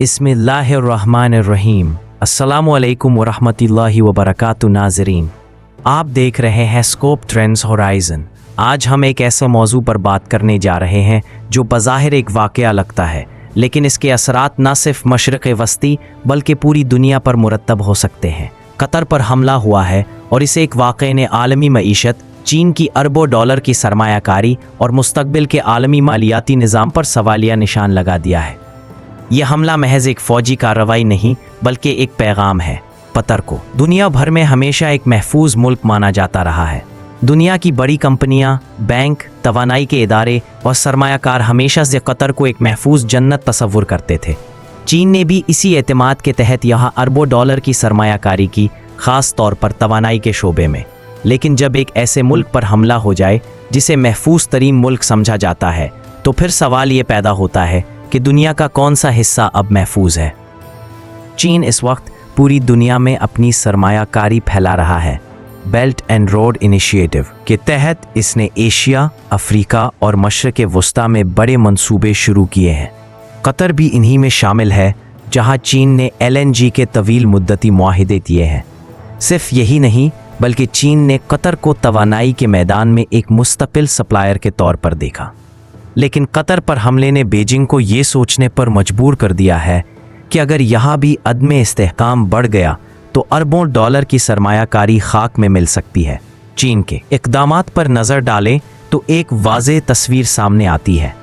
बिस्मिल्लाहिर्रहमानिर्रहीम। अस्सलामुअलैकुम वरहमतुल्लाहि वबरकातुहू। नाज़रीन, आप देख रहे हैं स्कोप ट्रेंड्स होराइज़न। आज हम एक ऐसे मौजू पर बात करने जा रहे हैं जो बज़ाहिर एक वाक़या लगता है, लेकिन इसके असरात न सिर्फ मशरिक़ वस्ती बल्कि पूरी दुनिया पर मुरतब हो सकते हैं। कतर पर हमला हुआ है और इस एक वाक़े ने आलमी मईशत, चीन की अरबों डॉलर की सरमायाकारी और मुस्तक़बिल के आलमी मालियाती निज़ाम पर सवालिया निशान लगा दिया है। यह हमला महज एक फ़ौजी कार्रवाई नहीं बल्कि एक पैगाम है। कतर को दुनिया भर में हमेशा एक महफूज मुल्क माना जाता रहा है। दुनिया की बड़ी कंपनियां, बैंक, तवानाई के इदारे और सरमायाकार हमेशा से कतर को एक महफूज जन्नत तस्वुर करते थे। चीन ने भी इसी एतमाद के तहत यहाँ अरबों डॉलर की सरमायाकारी की, ख़ास तौर पर तवानाई के शोबे में। लेकिन जब एक ऐसे मुल्क पर हमला हो जाए जिसे महफूज तरीन मुल्क समझा जाता है, तो फिर सवाल ये पैदा होता है कि दुनिया का कौन सा हिस्सा अब महफूज है। चीन इस वक्त पूरी दुनिया में अपनी सरमायाकारी फैला रहा है। बेल्ट एंड रोड इनिशिएटिव के तहत इसने एशिया, अफ्रीका और मशरिक़ वस्ता में बड़े मंसूबे शुरू किए हैं। कतर भी इन्हीं में शामिल है, जहां चीन ने LNG के तवील मुद्दती मुआहिदे दिए हैं। सिर्फ यही नहीं, बल्कि चीन ने कतर को तवानाई के मैदान में एक मुस्तकिल सप्लायर के तौर पर देखा। लेकिन कतर पर हमले ने बीजिंग को ये सोचने पर मजबूर कर दिया है कि अगर यहाँ भी अदम इस्तेहकाम बढ़ गया तो अरबों डॉलर की सरमायाकारी खाक में मिल सकती है। चीन के इक़दामात पर नज़र डालें तो एक वाज़ेह तस्वीर सामने आती है।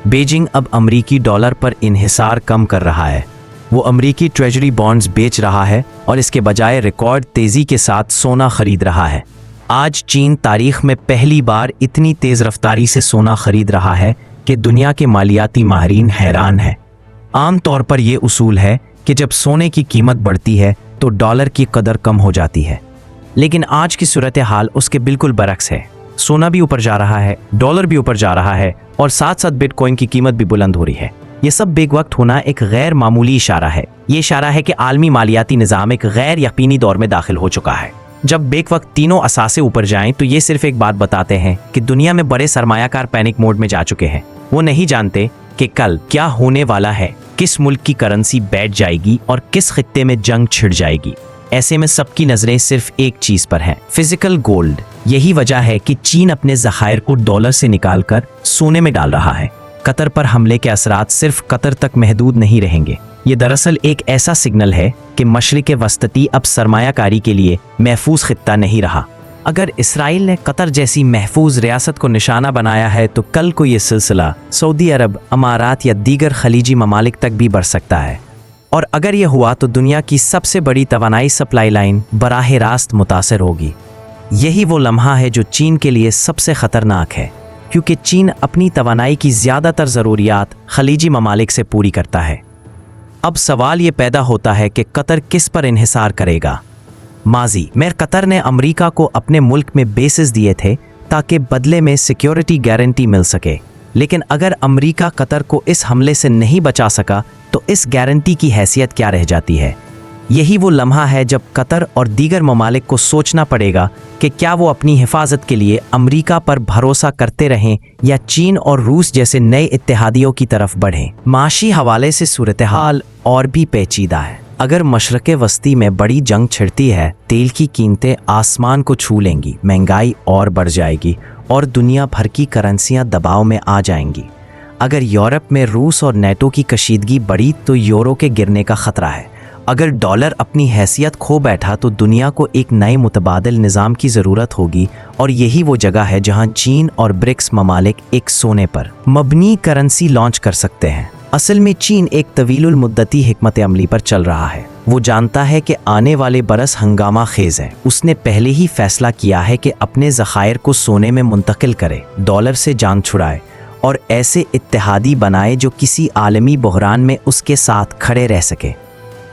बीजिंग अब अमरीकी डॉलर पर इन्हिसार कम कर रहा है। वो अमरीकी ट्रेजरी बॉन्ड्स बेच रहा है और इसके बजाय रिकॉर्ड तेज़ी के साथ सोना खरीद रहा है। आज चीन तारीख में पहली बार इतनी तेज़ रफ्तारी से सोना खरीद रहा है कि दुनिया के मालियाती माहिरीन हैरान हैं। आम तौर पर यह उसूल है कि जब सोने की कीमत बढ़ती है तो डॉलर की कदर कम हो जाती है, लेकिन आज की सूरत हाल उसके बिल्कुल बरक्स है। सोना भी ऊपर जा रहा है, डॉलर भी ऊपर जा रहा है और साथ साथ बिटकॉइन की कीमत भी बुलंद हो रही है। यह सब बेवक्त होना एक गैर मामूली इशारा है। ये इशारा है कि आलमी मालियाती निज़ाम एक गैर यकीनी दौर में दाखिल हो चुका है। जब बेवक्त तीनों असासे ऊपर जाएं तो ये सिर्फ एक बात बताते हैं कि दुनिया में बड़े सरमायाकार पैनिक मोड में जा चुके हैं। वो नहीं जानते कि कल क्या होने वाला है, किस मुल्क की करेंसी बैठ जाएगी और किस खित्ते में जंग छिड़ जाएगी। ऐसे में सबकी नजरें सिर्फ एक चीज पर हैं, फिजिकल गोल्ड। यही वजह है कि चीन अपने ज़खायर को डॉलर से निकालकर सोने में डाल रहा है। कतर पर हमले के असरात सिर्फ कतर तक महदूद नहीं रहेंगे। ये दरअसल एक ऐसा सिग्नल है कि मशरिक़ वस्ती अब सरमायाकारी के लिए महफूज खित्ता नहीं रहा। अगर इसराइल ने कतर जैसी महफूज रियासत को निशाना बनाया है तो कल को ये सिलसिला सऊदी अरब, अमारात या दीगर खलीजी ममालिक तक भी बढ़ सकता है। और अगर ये हुआ तो दुनिया की सबसे बड़ी तवानाई सप्लाई लाइन बराह रास्त मुतासर होगी। यही वो लम्हा है जो चीन के लिए सबसे ख़तरनाक है, क्योंकि चीन अपनी तवानाई की ज़्यादातर ज़रूरियात खलीजी ममालिक से पूरी करता है। अब सवाल ये पैदा होता है कि कतर किस पर इन्हिसार करेगा। माजी में कतर ने अमेरिका को अपने मुल्क में बेसिस दिए थे ताकि बदले में सिक्योरिटी गारंटी मिल सके, लेकिन अगर अमेरिका कतर को इस हमले से नहीं बचा सका तो इस गारंटी की हैसियत क्या रह जाती है। यही वो लम्हा है जब कतर और दीगर ममालिक को सोचना पड़ेगा कि क्या वो अपनी हिफाजत के लिए अमेरिका पर भरोसा करते रहें या चीन और रूस जैसे नए इत्तेहादियों की तरफ बढ़ें। माशी हवाले से सूरत हाल और भी पेचीदा है। अगर मशरिक़ वस्ती में बड़ी जंग छिड़ती है, तेल की कीमतें आसमान को छू लेंगी, महंगाई और बढ़ जाएगी और दुनिया भर की करेंसियां दबाव में आ जाएंगी। अगर यूरोप में रूस और नेटो की कशीदगी बढ़ी तो यूरो के गिरने का खतरा है। अगर डॉलर अपनी हैसियत खो बैठा तो दुनिया को एक नए मुतबादिल निज़ाम की ज़रूरत होगी, और यही वो जगह है जहां चीन और ब्रिक्स ममालिक एक सोने पर मबनी करेंसी लॉन्च कर सकते हैं। असल में चीन एक तवीलुल मुद्दती हिकमत अमली पर चल रहा है। वो जानता है कि आने वाले बरस हंगामा खेज है। उसने पहले ही फैसला किया है कि अपने ज़खायर को सोने में मुंतकिल करे, डॉलर से जान छुड़ाए और ऐसे इत्तेहादी बनाए जो किसी आलमी बहरान में उसके साथ खड़े रह सके।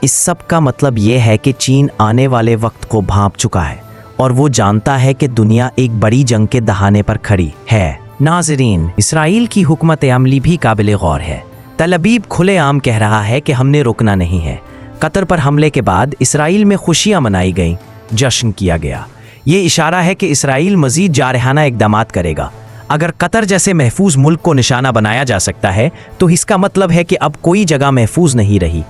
इस सब का मतलब ये है कि चीन आने वाले वक्त को भांप चुका है और वो जानता है कि दुनिया एक बड़ी जंग के दहाने पर खड़ी है। नाज़रीन, इसराइल की हुकूमत अमली भी काबिल गौर है। तल अबीब खुलेआम कह रहा है कि हमने रुकना नहीं है। कतर पर हमले के बाद इसराइल में खुशियां मनाई गईं, जश्न किया गया। ये इशारा है कि इसराइल मज़ीद जारहाना इक़दामात करेगा। अगर कतर जैसे महफूज मुल्क को निशाना बनाया जा सकता है तो इसका मतलब है कि अब कोई जगह महफूज नहीं रही।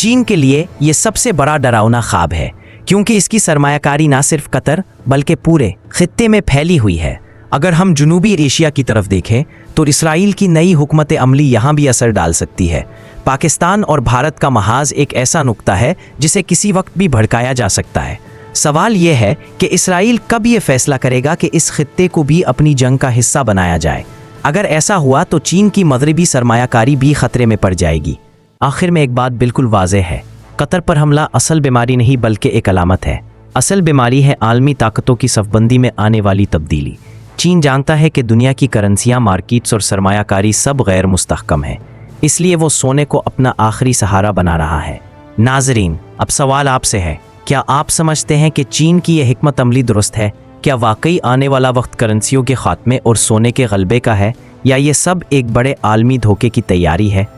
चीन के लिए ये सबसे बड़ा डरावना ख्वाब है, क्योंकि इसकी सरमायाकारी ना सिर्फ कतर बल्कि पूरे खित्ते में फैली हुई है। अगर हम जनूबी एशिया की तरफ देखें तो इसराइल की नई हुकूमत अमली यहाँ भी असर डाल सकती है। पाकिस्तान और भारत का महाज एक ऐसा नुक्ता है जिसे किसी वक्त भी भड़काया जा सकता है। सवाल यह है कि इसराइल कब ये फैसला करेगा कि इस खित्ते को भी अपनी जंग का हिस्सा बनाया जाए। अगर ऐसा हुआ तो चीन की मगरबी सरमायाकारी भी खतरे में पड़ जाएगी। आखिर में एक बात बिल्कुल वाज़ेह है, कतर पर हमला असल बीमारी नहीं बल्कि एक अलामत है। असल बीमारी है आलमी ताकतों की सफबंदी में आने वाली तब्दीली। चीन जानता है कि दुनिया की करेंसियाँ, मार्केट्स और सरमायाकारी सब गैर मुस्तहकम है, इसलिए वो सोने को अपना आखिरी सहारा बना रहा है। नाजरीन, अब सवाल आपसे है, क्या आप समझते हैं कि चीन की यह हिकमत अमली दुरुस्त है? क्या वाकई आने वाला वक्त करेंसियों के खात्मे और सोने के गलबे का है, या ये सब एक बड़े आलमी धोखे की तैयारी है?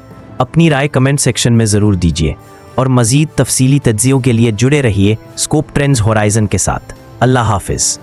अपनी राय कमेंट सेक्शन में ज़रूर दीजिए और मज़ीद तफसीली तज्ज़ियों के लिए जुड़े रहिए स्कोप ट्रेंड्स होराइज़न के साथ। अल्लाह हाफिज़।